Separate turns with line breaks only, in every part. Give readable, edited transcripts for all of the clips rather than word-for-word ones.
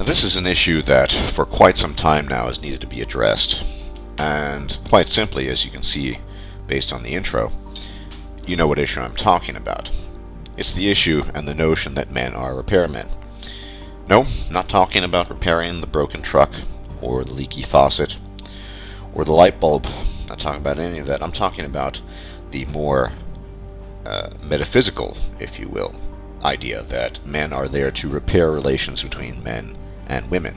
Now, this is an issue that for quite some time now has needed to be addressed. And quite simply, as you can see based on the intro, you know what issue I'm talking about. It's the issue and the notion that men are repairmen. No, not talking about repairing the broken truck or the leaky faucet or the light bulb. Not talking about any of that. I'm talking about the more metaphysical, if you will, idea that men are there to repair relations between men and women,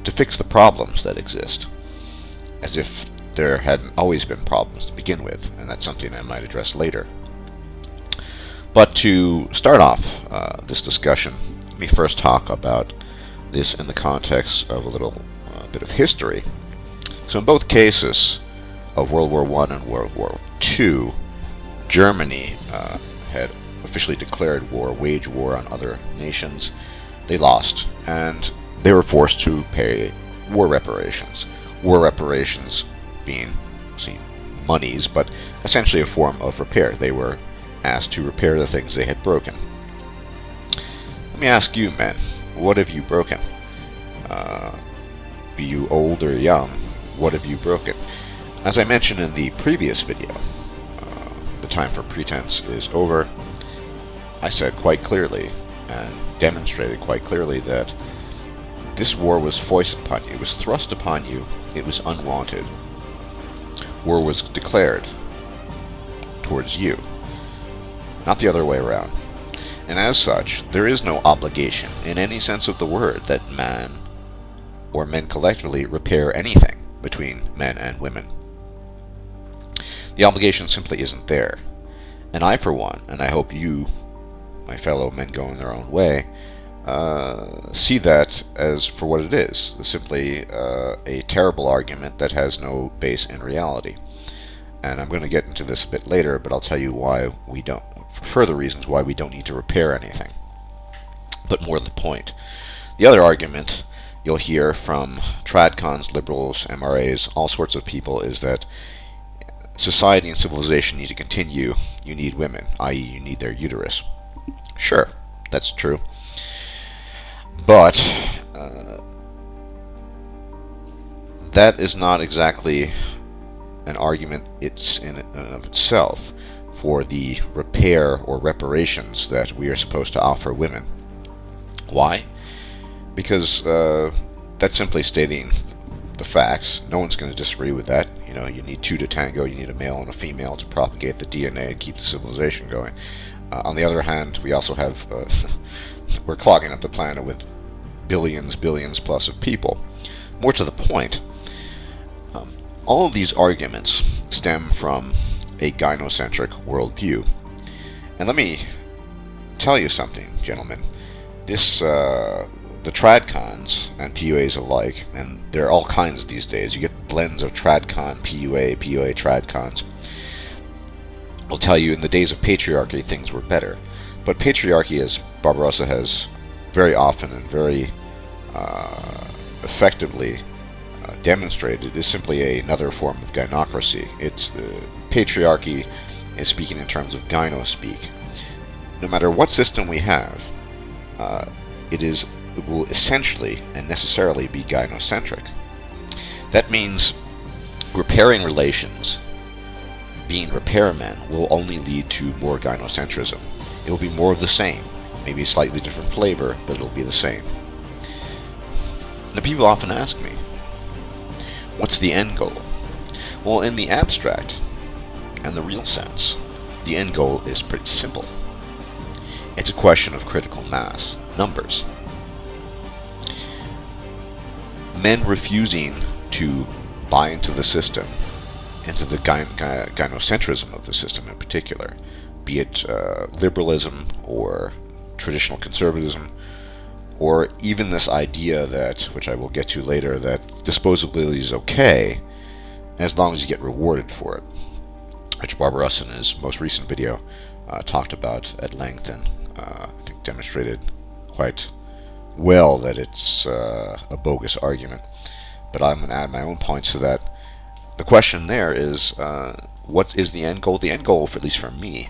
to fix the problems that exist, as if there hadn't always been problems to begin with, and that's something I might address later. But to start off this discussion, let me first talk about this in the context of a little bit of history. So in both cases of World War I and World War II, Germany had officially declared war, waged war on other nations. They lost, and they were forced to pay war reparations. War reparations being, monies, but essentially a form of repair. They were asked to repair the things they had broken. Let me ask you, men, what have you broken? Be you old or young, what have you broken? As I mentioned in the previous video, the time for pretense is over. I said quite clearly and demonstrated quite clearly that this war was foisted upon you. It was thrust upon you. It was unwanted. War was declared towards you, not the other way around. And as such, there is no obligation, in any sense of the word, that man or men collectively repair anything between men and women. The obligation simply isn't there. And I, for one, and I hope you, my fellow men going their own way, see that as for what it is, simply a terrible argument that has no base in reality. And I'm going to get into this a bit later, but I'll tell you why we don't, for further reasons why we don't need to repair anything. But more to the point, the other argument you'll hear from tradcons, liberals, MRAs, all sorts of people is that society and civilization need to continue. You need women, i.e. you need their uterus. Sure, that's true. But that is not exactly an argument it's in and of itself for the repair or reparations that we are supposed to offer women. Why? Because that's simply stating the facts. No one's going to disagree with that. You know, you need two to tango. You need a male and a female to propagate the DNA and keep the civilization going. On the other hand, we also have we're clogging up the planet with billions plus of people. More to the point, all of these arguments stem from a gynocentric worldview. And let me tell you something, gentlemen. This the tradcons and PUAs alike, and there are all kinds these days. You get blends of tradcon, PUA tradcons. I'll tell you, in the days of patriarchy, things were better. But patriarchy, as Barbarossa has very often and very effectively demonstrated, is simply another form of gynocracy. It's patriarchy is speaking in terms of gyno-speak. No matter what system we have, it will essentially and necessarily be gynocentric. That means repairing relations, being repairmen, will only lead to more gynocentrism. It will be more of the same, maybe a slightly different flavor, but it'll be the same. Now, people often ask me, what's the end goal? Well, in the abstract and the real sense, the end goal is pretty simple. It's a question of critical mass, numbers. Men refusing to buy into the system, into the gynocentrism of the system in particular, be it liberalism or traditional conservatism, or even this idea that, which I will get to later, that disposability is okay as long as you get rewarded for it, which Barbarossa in his most recent video talked about at length and I think demonstrated quite well that it's a bogus argument. But I'm going to add my own points to that. The question there is, what is the end goal? The end goal, at least for me,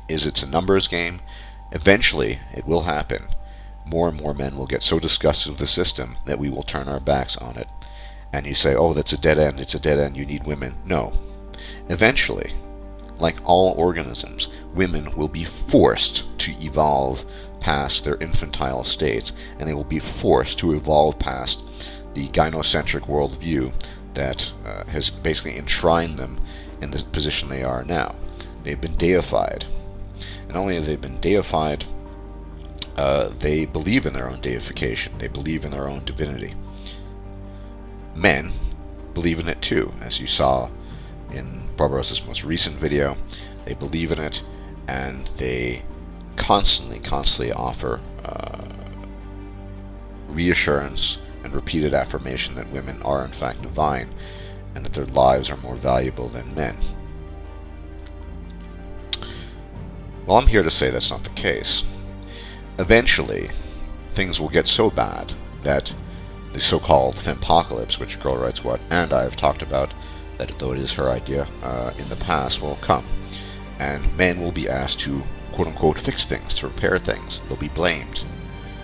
is it's a numbers game. Eventually, it will happen more and more men will get so disgusted with the system that we will turn our backs on it. And you say, oh, that's a dead end, it's a dead end, you need women. No. Eventually, like all organisms, women will be forced to evolve past their infantile states, and they will be forced to evolve past the gynocentric worldview that has basically enshrined them in the position they are now. They've been deified. And only have they been deified, they believe in their own deification. They believe in their own divinity. Men believe in it too, as you saw in Barbarossa's most recent video. They believe in it, and they constantly offer reassurance and repeated affirmation that women are in fact divine, and that their lives are more valuable than men. Well, I'm here to say that's not the case. Eventually, things will get so bad that the so-called fempocalypse, which Girl Writes What and I have talked about, that though it is her idea in the past, will come. And men will be asked to, quote-unquote, fix things, to repair things. They'll be blamed.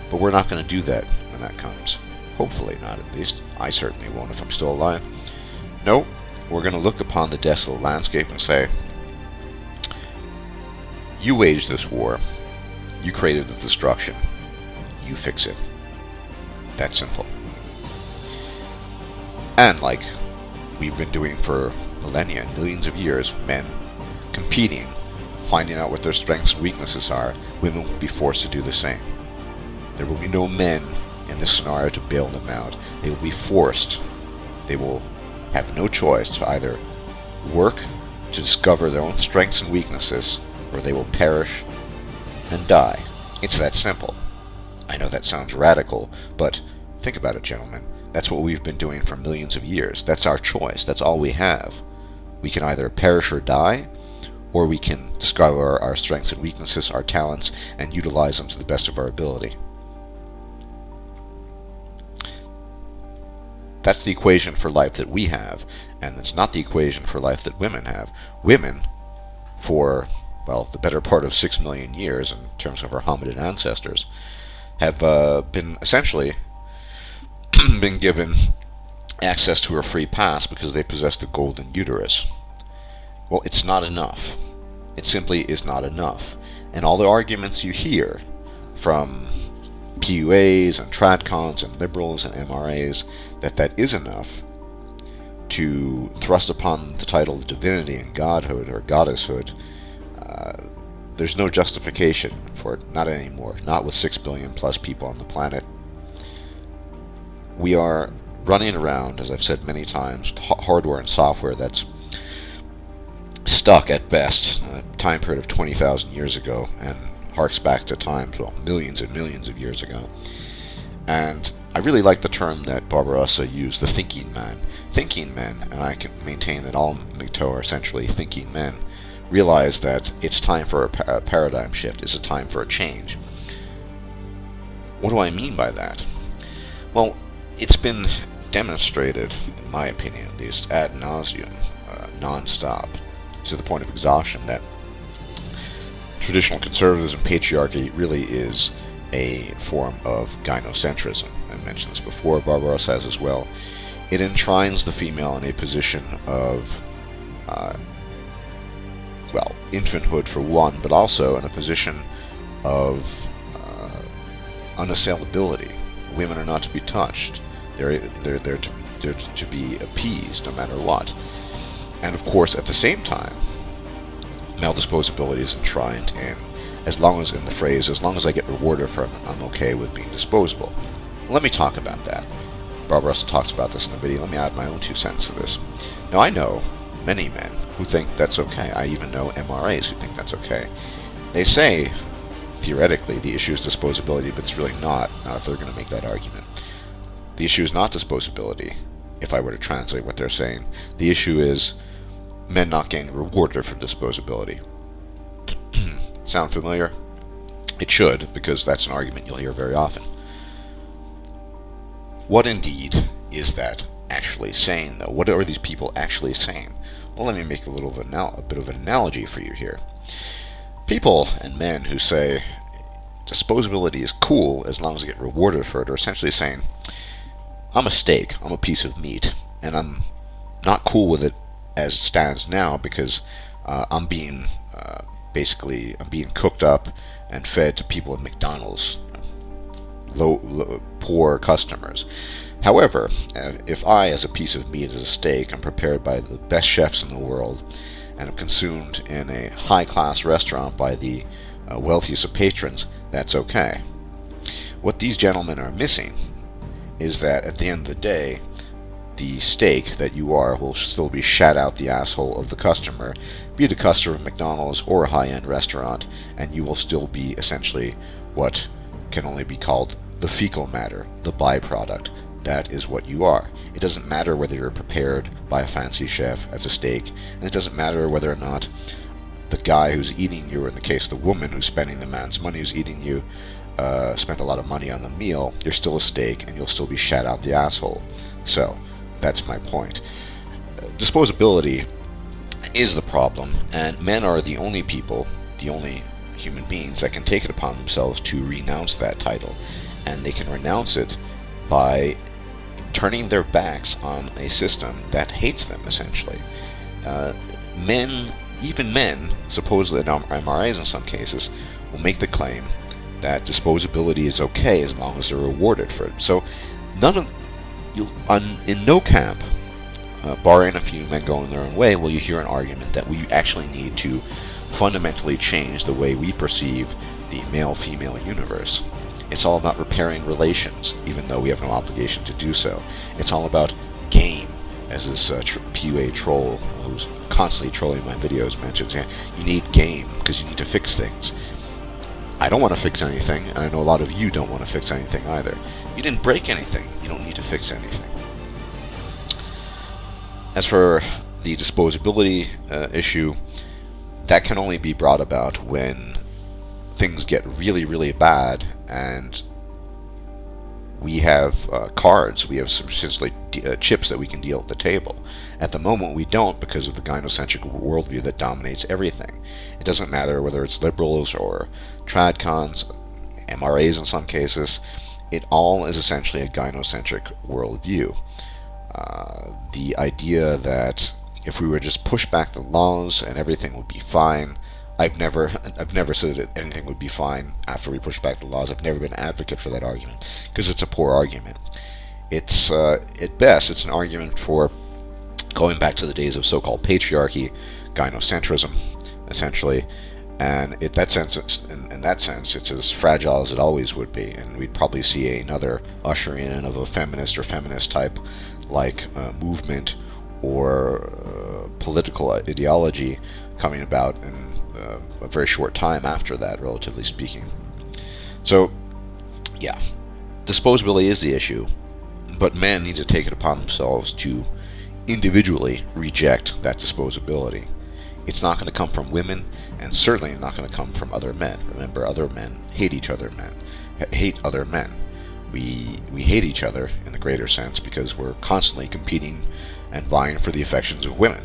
But we're not going to do that when that comes. Hopefully not, at least. I certainly won't if I'm still alive. No, we're going to look upon the desolate landscape and say, you waged this war. You created the destruction. You fix it. That simple. And like we've been doing for millennia, millions of years, men competing, finding out what their strengths and weaknesses are, women will be forced to do the same. There will be no men in this scenario to bail them out. They will be forced. They will have no choice to either work to discover their own strengths and weaknesses, or they will perish and die. It's that simple. I know that sounds radical, but think about it, gentlemen. That's what we've been doing for millions of years. That's our choice. That's all we have. We can either perish or die, or we can discover our strengths and weaknesses, our talents, and utilize them to the best of our ability. That's the equation for life that we have, and it's not the equation for life that women have. Women, for, well, the better part of 6 million years, in terms of our hominid ancestors, have been essentially been given access to a free pass because they possess the golden uterus. Well, it's not enough. It simply is not enough. And all the arguments you hear from PUAs and tradcons and liberals and MRAs that is enough to thrust upon the title of divinity and godhood or goddesshood, there's no justification for it, not anymore, not with 6 billion plus people on the planet. We are running around, as I've said many times, hardware and software that's stuck at best in a time period of 20,000 years ago, and harks back to times, well, millions and millions of years ago. And I really like the term that Barbarossa used, the thinking man. Thinking men, and I can maintain that all MGTOW are essentially thinking men, realize that it's time for a paradigm shift, it's a time for a change. What do I mean by that? Well, it's been demonstrated, in my opinion at least, ad nauseum, non-stop, to the point of exhaustion, that traditional conservatism, patriarchy, really is a form of gynocentrism. I mentioned this before, Barbarossa has as well. It enshrines the female in a position of, well, infanthood for one, but also in a position of unassailability. Women are not to be touched. They're to be appeased no matter what. And of course, at the same time, male disposability is enshrined in, as long as, in the phrase, as long as I get rewarded for it, I'm okay with being disposable. Let me talk about that. Barbarossa talks about this in the video. Let me add my own 2 cents to this. Now, I know many men who think that's okay. I even know MRAs who think that's okay. They say, theoretically, the issue is disposability, but it's really not if they're going to make that argument. The issue is not disposability, if I were to translate what they're saying. The issue is men not getting rewarded for disposability. Sound familiar? It should, because that's an argument you'll hear very often. What indeed is that actually saying, though? What are these people actually saying? Well, let me make a bit of an analogy for you here. People and men who say, disposability is cool as long as I get rewarded for it, or essentially saying, I'm a steak, I'm a piece of meat, and I'm not cool with it as it stands now because I'm being I'm being cooked up and fed to people at McDonald's, poor customers. However, if I, as a piece of meat, as a steak, am prepared by the best chefs in the world and am consumed in a high-class restaurant by the wealthiest of patrons, that's okay. What these gentlemen are missing is that at the end of the day, the steak that you are will still be shat out the asshole of the customer, be it a customer of McDonald's or a high-end restaurant, and you will still be essentially what can only be called the fecal matter, the byproduct. That is what you are. It doesn't matter whether you're prepared by a fancy chef as a steak, and it doesn't matter whether or not the guy who's eating you, or in the case of the woman who's spending the man's money who's eating you, spent a lot of money on the meal. You're still a steak, and you'll still be shat out the asshole. So, that's my point. Disposability is the problem, and men are the only people, the only human beings that can take it upon themselves to renounce that title, and they can renounce it by turning their backs on a system that hates them, essentially. Even men, supposedly at MRIs in some cases, will make the claim that disposability is okay as long as they're rewarded for it. So, in no camp, barring a few men going their own way, will you hear an argument that we actually need to fundamentally change the way we perceive the male-female universe. It's all about repairing relations, even though we have no obligation to do so. It's all about game, as this PUA troll who's constantly trolling my videos mentions. Yeah, you need game because you need to fix things. I don't want to fix anything, and I know a lot of you don't want to fix anything either. You didn't break anything. You don't need to fix anything. As for the disposability issue, that can only be brought about when things get really, really bad and we have cards, we have some essentially chips that we can deal at the table. At the moment we don't, because of the gynocentric worldview that dominates everything. It doesn't matter whether it's liberals or tradcons, MRAs in some cases, it all is essentially a gynocentric worldview. The idea that if we were just push back the laws and everything would be fine. I've never said that anything would be fine after we push back the laws. I've never been an advocate for that argument because it's a poor argument. It's at best it's an argument for going back to the days of so-called patriarchy, gynocentrism, essentially, and in that sense, it's as fragile as it always would be, and we'd probably see another ushering in of a feminist or feminist type like movement or political ideology coming about in a very short time after that, relatively speaking. So, yeah, disposability is the issue, but men need to take it upon themselves to individually reject that disposability. It's not going to come from women, and certainly not going to come from other men. Remember, other men hate other men. We hate each other in the greater sense because we're constantly competing and vying for the affections of women.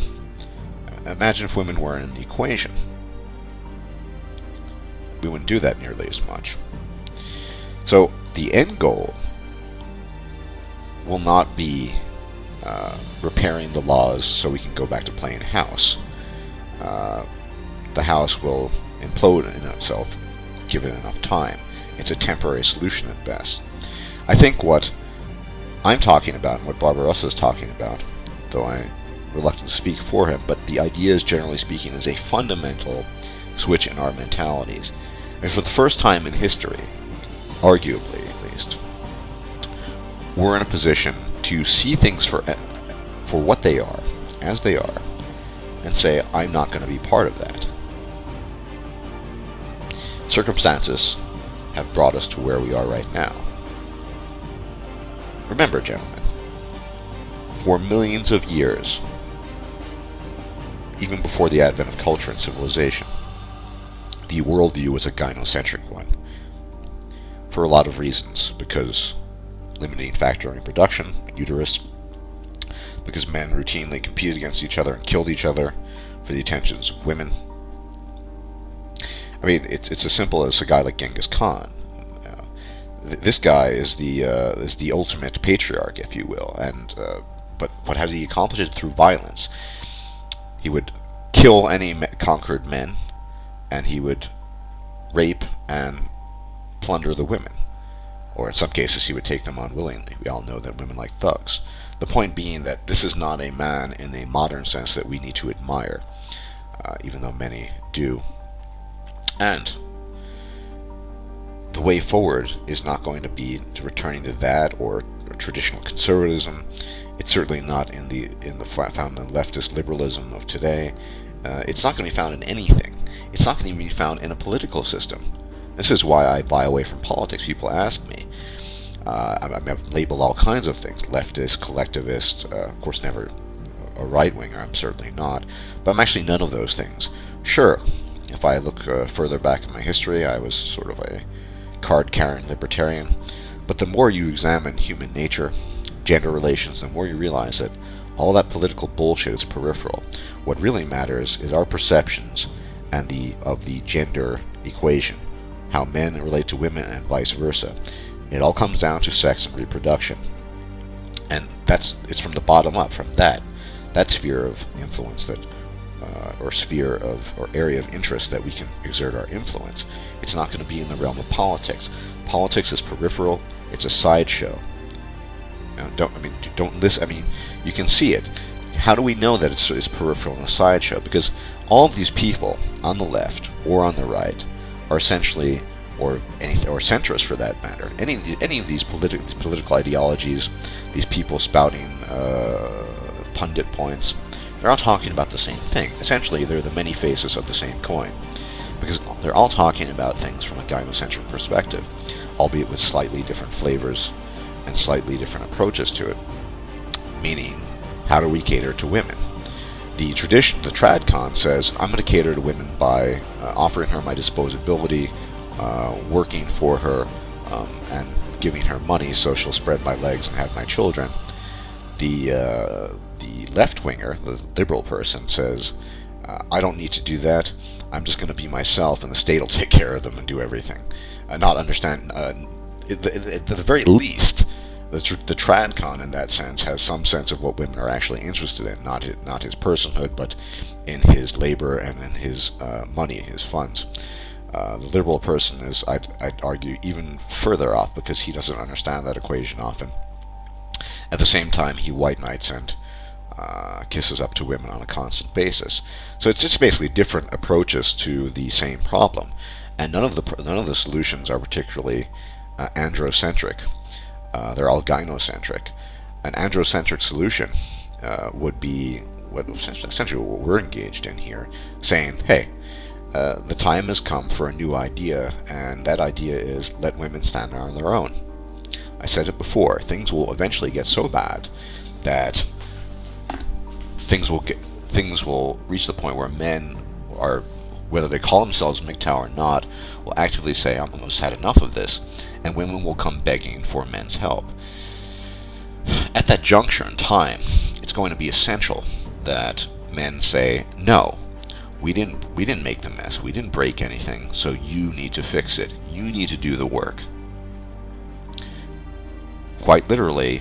Imagine if women weren't in the equation. We wouldn't do that nearly as much. So the end goal will not be repairing the laws so we can go back to playing house. The house will implode in itself given enough time. It's a temporary solution at best. I think what I'm talking about and what Barbarossa is talking about, though I'm reluctant to speak for him, but the idea is, generally speaking, is a fundamental switch in our mentalities. And for the first time in history, arguably at least, we're in a position to see things for what they are, as they are, and say, I'm not going to be part of that. Circumstances have brought us to where we are right now. Remember, gentlemen, for millions of years, even before the advent of culture and civilization, the worldview was a gynocentric one. For a lot of reasons, because limiting factor in production, uterus, because men routinely competed against each other and killed each other for the attentions of women. I mean, it's as simple as a guy like Genghis Khan. This guy is the ultimate patriarch, if you will, and but how did he accomplish it? Through violence. He would kill any conquered men, and he would rape and plunder the women. Or in some cases, he would take them on willingly. We all know that women like thugs. The point being that this is not a man in a modern sense that we need to admire, even though many do. And the way forward is not going to be returning to that or traditional conservatism. It's certainly not found in leftist liberalism of today. It's not going to be found in anything. It's not going to be found in a political system. This is why I buy away from politics. People ask me. I've labeled all kinds of things: leftist, collectivist. Of course, never a right-winger. I'm certainly not. But I'm actually none of those things. Sure, if I look further back in my history, I was sort of a card-carrying libertarian. But the more you examine human nature, gender relations, the more you realize that all that political bullshit is peripheral. What really matters is our perceptions and of the gender equation, how men relate to women and vice versa. It all comes down to sex and reproduction. And it's from the bottom up, from that sphere of influence or area of interest that we can exert our influence. It's not going to be in the realm of politics. Politics is peripheral. It's a sideshow. Don't listen. I mean, you can see it. How do we know that it's peripheral and a sideshow? Because all of these people on the left or on the right are essentially, or centrists for that matter, any of these political ideologies, these people spouting pundit points, they're all talking about the same thing. Essentially, they're the many faces of the same coin, because they're all talking about things from a gynocentric perspective, albeit with slightly different flavors and slightly different approaches to it. Meaning, how do we cater to women? The tradition, the tradcon, says I'm going to cater to women by offering her my disposability, working for her, and giving her money so she'll spread my legs and have my children. The left-winger, the liberal person, says I don't need to do that. I'm just going to be myself, and the state will take care of them and do everything. Not understand, at the very least, the tradcon in that sense has some sense of what women are actually interested in, not his personhood, but in his labor and in his money, his funds. The liberal person is, I'd argue, even further off, because he doesn't understand that equation often. At the same time, he white knights and kisses up to women on a constant basis. So it's basically different approaches to the same problem, and none of the solutions are particularly androcentric. They're all gynocentric. An androcentric solution would be essentially what we're engaged in here, saying, hey, the time has come for a new idea, and that idea is let women stand on their own. I said it before, things will eventually get so bad that things will reach the point where men are, whether they call themselves MGTOW or not, will actively say, I'm almost had enough of this, and women will come begging for men's help. At that juncture in time, it's going to be essential that men say, no, we didn't make the mess, we didn't break anything, so you need to fix it, you need to do the work. Quite literally,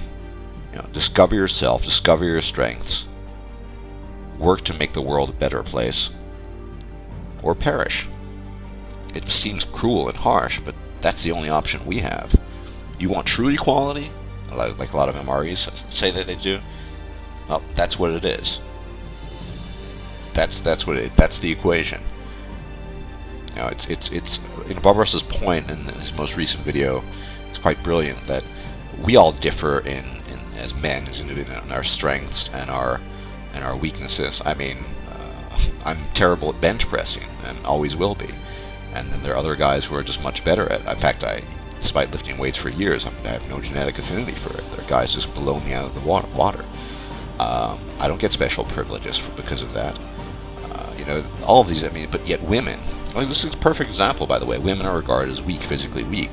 discover yourself, discover your strengths, work to make the world a better place, or perish. It seems cruel and harsh, but that's the only option we have. You want true equality, like a lot of MREs say that they do? Well, that's what it is. That's the equation. It's Bob Russell's point in his most recent video is quite brilliant, that we all differ in as men, as individuals, in our strengths and our weaknesses. I mean, I'm terrible at bench pressing and always will be. And then there are other guys who are just much better at it. In fact, despite lifting weights for years, I have no genetic affinity for it. There are guys just blow me out of the water. I don't get special privileges because of that. All of these, but yet women, this is a perfect example, by the way. Women are regarded as weak, physically weak.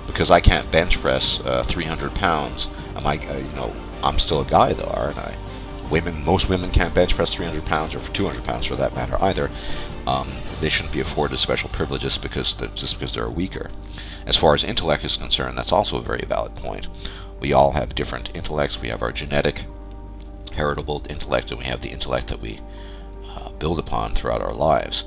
Because I can't bench press 300 pounds, I'm still a guy though, aren't I? Most women can't bench press 300 pounds or 200 pounds for that matter either. They shouldn't be afforded special privileges just because they're weaker. As far as intellect is concerned, that's also a very valid point. We all have different intellects. We have our genetic, heritable intellect, and we have the intellect that we build upon throughout our lives.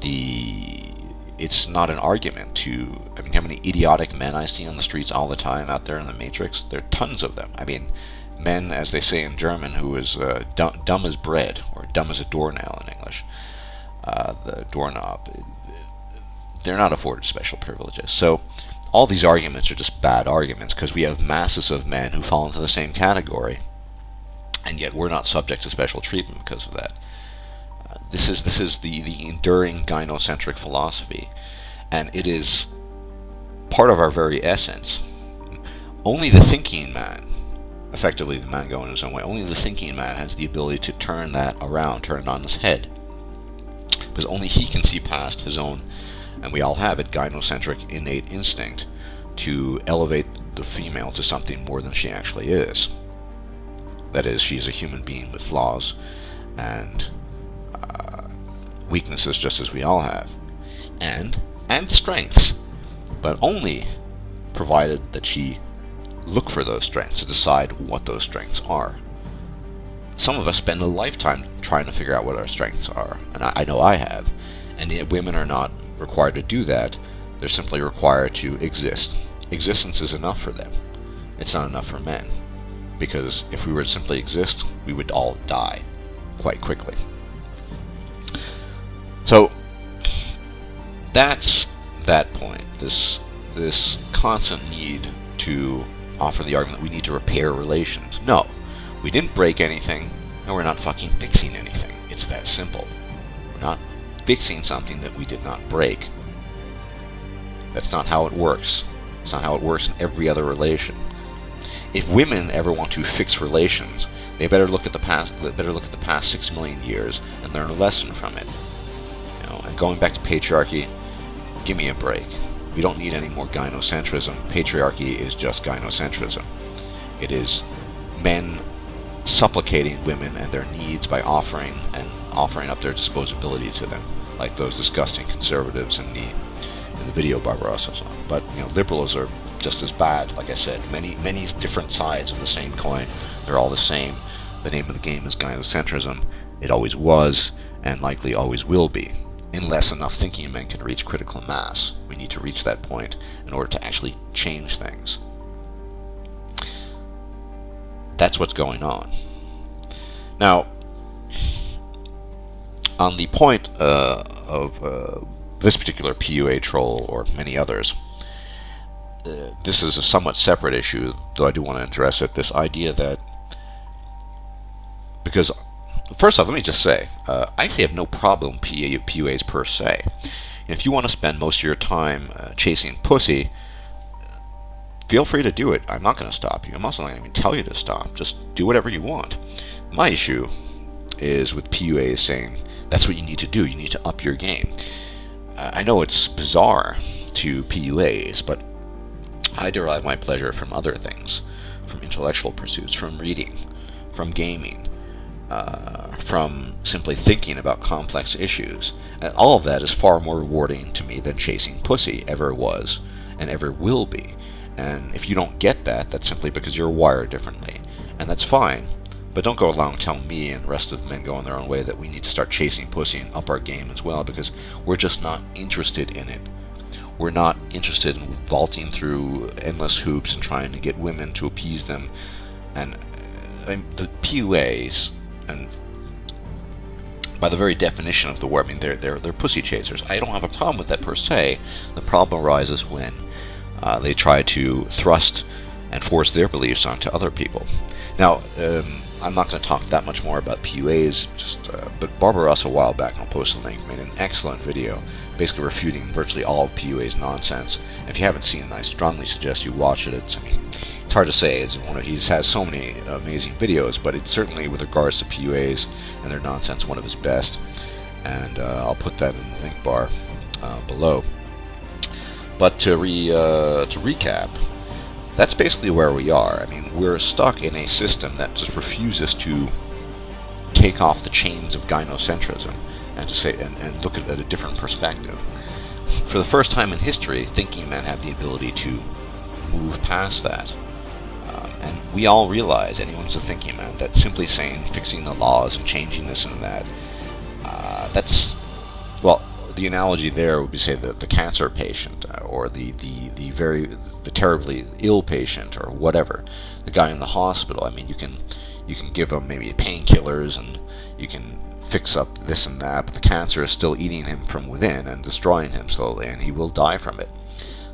It's not an argument to... I mean, how many idiotic men I see on the streets all the time out there in the Matrix? There are tons of them. I mean, men, as they say in German, who is dumb as bread, or dumb as a doornail in English. The doorknob. They're not afforded special privileges. So all these arguments are just bad arguments, because we have masses of men who fall into the same category, and yet we're not subject to special treatment because of that. This is the enduring gynocentric philosophy, and it is part of our very essence. Only the thinking man, effectively the man going his own way, only the thinking man has the ability to turn that around, turn it on his head. Because only he can see past his own, and we all have it, gynocentric innate instinct to elevate the female to something more than she actually is. That is, she is a human being with flaws and weaknesses just as we all have, and strengths, but only provided that she look for those strengths to decide what those strengths are. Some of us spend a lifetime trying to figure out what our strengths are, and I know I have, and yet women are not required to do that. They're simply required to exist. Existence is enough for them. It's not enough for men, because if we were to simply exist, we would all die quite quickly. So that's that point, this constant need to offer the argument that we need to repair relations. No, we didn't break anything, and we're not fucking fixing anything. It's that simple. We're not fixing something that we did not break. That's not how it works. It's not how it works in every other relation. If women ever want to fix relations, they better look at the past. They better look at the past 6 million years and learn a lesson from it. And going back to patriarchy, give me a break. We don't need any more gynocentrism. Patriarchy is just gynocentrism. It is men supplicating women and their needs by offering up their disposability to them, like those disgusting conservatives in the video Barbarossa saw. But liberals are just as bad. Like I said, many different sides of the same coin. They're all the same. The name of the game is gynocentrism. It always was, and likely always will be, unless enough thinking men can reach critical mass. We need to reach that point in order to actually change things. That's what's going on. Now, on the point of this particular PUA troll, or many others, this is a somewhat separate issue, though I do want to address it, this idea that, because first off, let me just say, I actually have no problem with PUAs per se. If you want to spend most of your time chasing pussy, feel free to do it. I'm not going to stop you. I'm also not going to even tell you to stop. Just do whatever you want. My issue is with PUAs saying, that's what you need to do. You need to up your game. I know it's bizarre to PUAs, but I derive my pleasure from other things, from intellectual pursuits, from reading, from gaming, from simply thinking about complex issues. And all of that is far more rewarding to me than chasing pussy ever was and ever will be. And if you don't get that, that's simply because you're wired differently. And that's fine. But don't go along telling me and the rest of the men going their own way that we need to start chasing pussy and up our game as well, because we're just not interested in it. We're not interested in vaulting through endless hoops and trying to get women to appease them. And the PUAs, and by the very definition of the word, I mean, they're pussy chasers. I don't have a problem with that per se. The problem arises when they try to thrust and force their beliefs onto other people. Now, I'm not going to talk that much more about PUAs, but Barbarossa a while back, I'll post a link, made an excellent video basically refuting virtually all of PUA's nonsense. If you haven't seen it, I strongly suggest you watch it. It's hard to say. He has so many amazing videos, but it's certainly, with regards to PUAs and their nonsense, one of his best. And I'll put that in the link bar below. But to recap, that's basically where we are. I mean, we're stuck in a system that just refuses to take off the chains of gynocentrism and to say and look at a different perspective. For the first time in history, thinking men have the ability to move past that. And we all realize, anyone who's a thinking man, that simply saying fixing the laws and changing this and that, that's, well, the analogy there would be, say, the cancer patient, or the terribly ill patient, or whatever, the guy in the hospital. I mean, you can give him maybe painkillers and you can fix up this and that, but the cancer is still eating him from within and destroying him slowly, and he will die from it.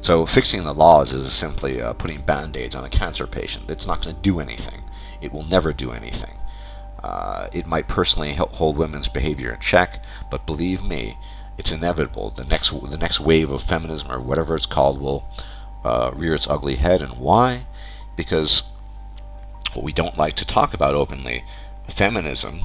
So fixing the laws is simply putting band-aids on a cancer patient. It's not going to do anything. It will never do anything. It might personally hold women's behavior in check, but believe me, it's inevitable. The next wave of feminism, or whatever it's called, will rear its ugly head. And why? Because what we don't like to talk about openly, feminism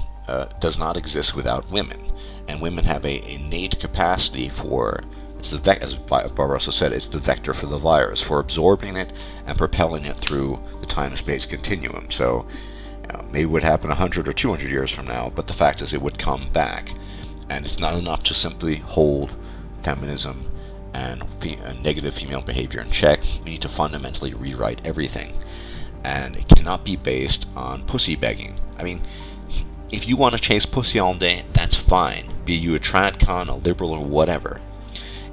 does not exist without women, and women have a innate capacity for, as Barbara also said, it's the vector for the virus, for absorbing it and propelling it through the time-space continuum. So maybe it would happen 100 or 200 years from now, but the fact is it would come back. And it's not enough to simply hold feminism and negative female behavior in check. We need to fundamentally rewrite everything. And it cannot be based on pussy begging. I mean, if you want to chase pussy all day, that's fine. Be you a tradcon, a liberal, or whatever.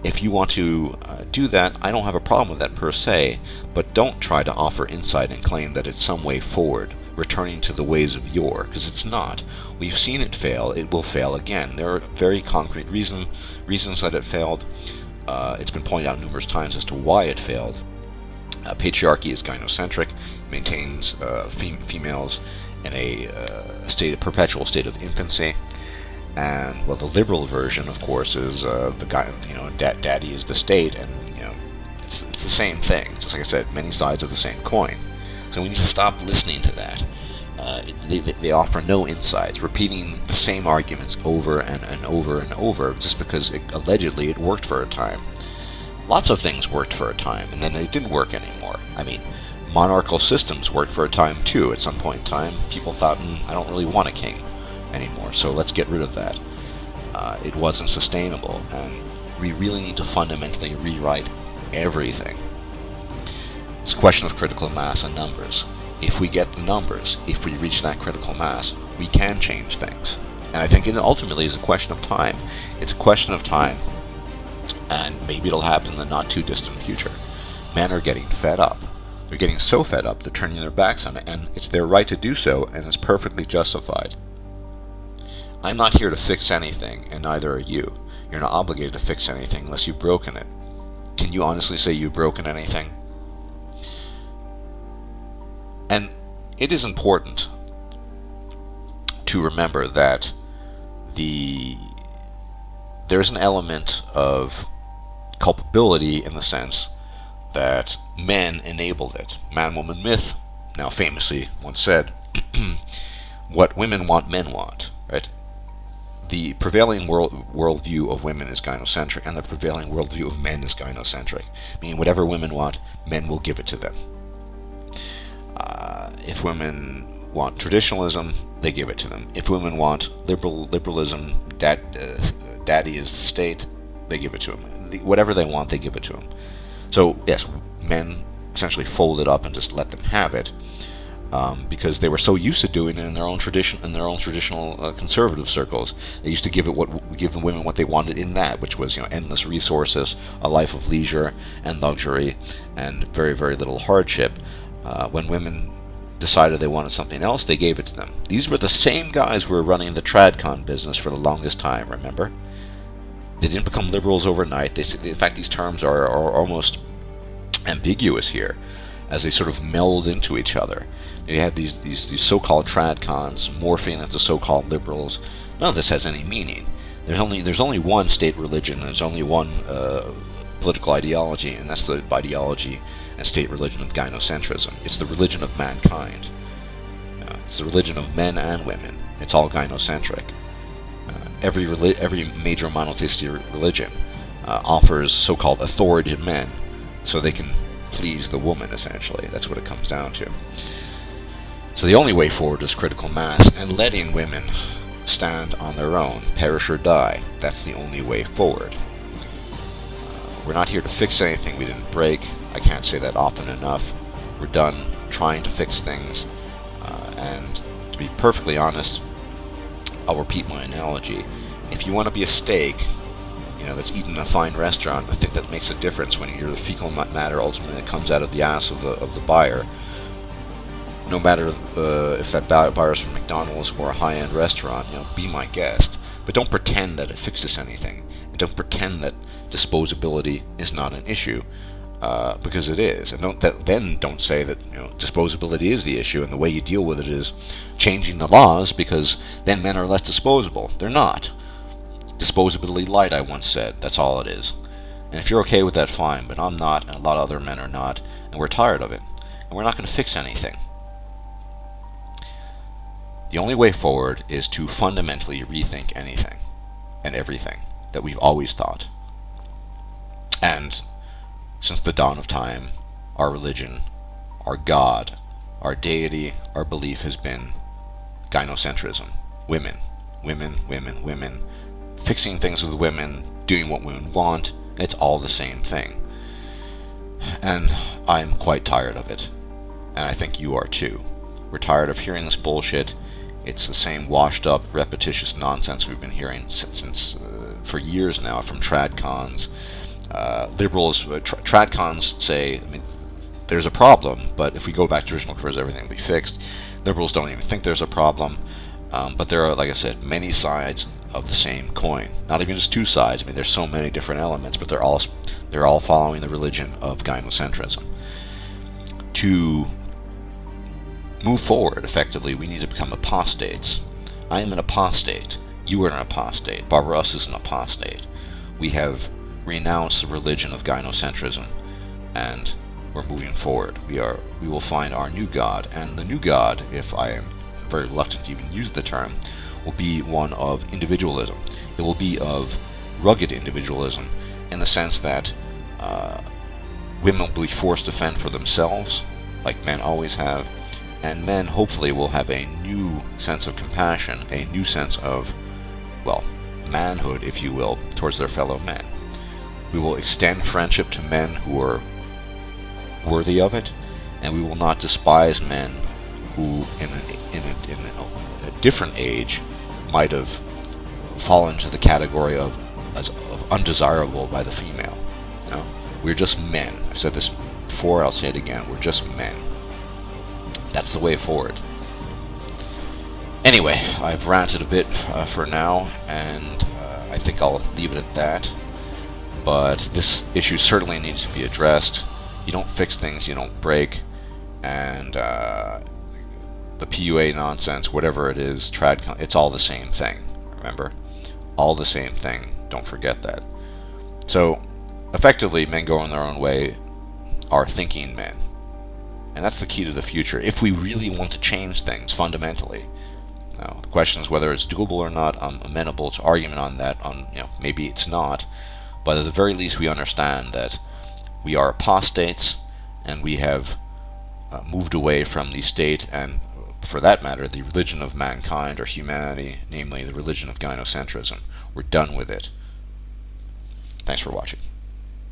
If you want to do that, I don't have a problem with that per se, but don't try to offer insight and claim that it's some way forward, returning to the ways of yore, because it's not. We've seen it fail. It will fail again. There are very concrete reasons that it failed. It's been pointed out numerous times as to why it failed. Patriarchy is gynocentric, maintains females in a perpetual state of infancy. And, well, the liberal version, of course, is the guy, daddy is the state, and, it's the same thing. Just like I said, many sides of the same coin. So we need to stop listening to that. They offer no insights, repeating the same arguments over and over and over, just because allegedly it worked for a time. Lots of things worked for a time, and then they didn't work anymore. I mean, monarchical systems worked for a time, too. At some point in time, people thought, I don't really want a king anymore, so let's get rid of that. It wasn't sustainable, and we really need to fundamentally rewrite everything. It's a question of critical mass and numbers. If we get the numbers, if we reach that critical mass, we can change things. And I think it ultimately is a question of time. It's a question of time, and maybe it'll happen in the not too distant future. Men are getting fed up. They're getting so fed up they're turning their backs on it, and it's their right to do so, and it's perfectly justified. I'm not here to fix anything, and neither are you. You're not obligated to fix anything unless you've broken it. Can you honestly say you've broken anything? And it is important to remember that there's an element of culpability in the sense that men enabled it. Man-woman myth, now famously once said, what women want, men want, right? The prevailing worldview of women is gynocentric, and the prevailing worldview of men is gynocentric, meaning whatever women want, men will give it to them. If women want traditionalism, they give it to them. If women want liberalism, daddy is the state, they give it to them. Whatever they want, they give it to them. So yes, men essentially fold it up and just let them have it, because they were so used to doing it in their own traditional conservative circles. They used to give the women what they wanted in that, which was endless resources, a life of leisure and luxury, and very, very little hardship. When women decided they wanted something else, they gave it to them. These were the same guys who were running the tradcon business for the longest time, remember? They didn't become liberals overnight. In fact, these terms are almost ambiguous here, as they sort of meld into each other. You have these so-called tradcons morphing into so-called liberals. None of this has any meaning. There's only one state religion, there's only one political ideology, and that's the ideology and state religion of gynocentrism. It's the religion of mankind. It's the religion of men and women. It's all gynocentric. Every major monotheistic religion offers so-called authority to men so they can please the woman, essentially. That's what it comes down to. So the only way forward is critical mass and letting women stand on their own, perish or die. That's the only way forward. We're not here to fix anything we didn't break. I can't say that often enough. We're done trying to fix things. And to be perfectly honest, I'll repeat my analogy. If you want to be a steak, that's eaten in a fine restaurant, I think that makes a difference when the fecal matter ultimately comes out of the ass of the buyer. No matter if that buyer is from McDonald's or a high-end restaurant, be my guest. But don't pretend that it fixes anything. And don't pretend that disposability is not an issue, because it is. And don't say that disposability is the issue, and the way you deal with it is changing the laws, because then men are less disposable. They're not. Disposability light, I once said. That's all it is. And if you're okay with that, fine. But I'm not, and a lot of other men are not, and we're tired of it. And we're not going to fix anything. The only way forward is to fundamentally rethink anything and everything that we've always thought. And since the dawn of time, our religion, our God, our deity, our belief has been gynocentrism. Women, women, women, women. Fixing things with women, doing what women want, it's all the same thing. And I'm quite tired of it. And I think you are too. We're tired of hearing this bullshit. It's the same washed up, repetitious nonsense we've been hearing since for years now from tradcons. Liberals, tradcons say, there's a problem, but if we go back to original cause, everything will be fixed. Liberals don't even think there's a problem. But there are, like I said, many sides of the same coin. Not even just two sides. There's so many different elements, but they're all following the religion of gynocentrism. To move forward effectively, we need to become apostates. I am an apostate. You are an apostate. Barbara Russ is an apostate. We have renounced the religion of gynocentrism, and we're moving forward. We will find our new God, and the new God, if I am very reluctant to even use the term, will be one of individualism. It will be of rugged individualism, in the sense that women will be forced to fend for themselves, like men always have, and men hopefully will have a new sense of compassion, a new sense of, manhood, if you will, towards their fellow men. We will extend friendship to men who are worthy of it, and we will not despise men who, in a different age, might have fallen to the category of undesirable by the female. We're just men. I've said this before, I'll say it again. We're just men. That's the way forward. Anyway, I've ranted a bit for now, and I think I'll leave it at that. But this issue certainly needs to be addressed. You don't fix things you don't break, and the PUA nonsense, whatever it is, tradcon, it's all the same thing. Remember? All the same thing. Don't forget that. So, effectively, men going their own way are thinking men. And that's the key to the future, if we really want to change things fundamentally. Now, the question is whether it's doable or not. I'm amenable to argument on that. Maybe it's not. But at the very least, we understand that we are apostates, and we have moved away from the state, and for that matter, the religion of mankind or humanity, namely the religion of gynocentrism. We're done with it. Thanks for watching.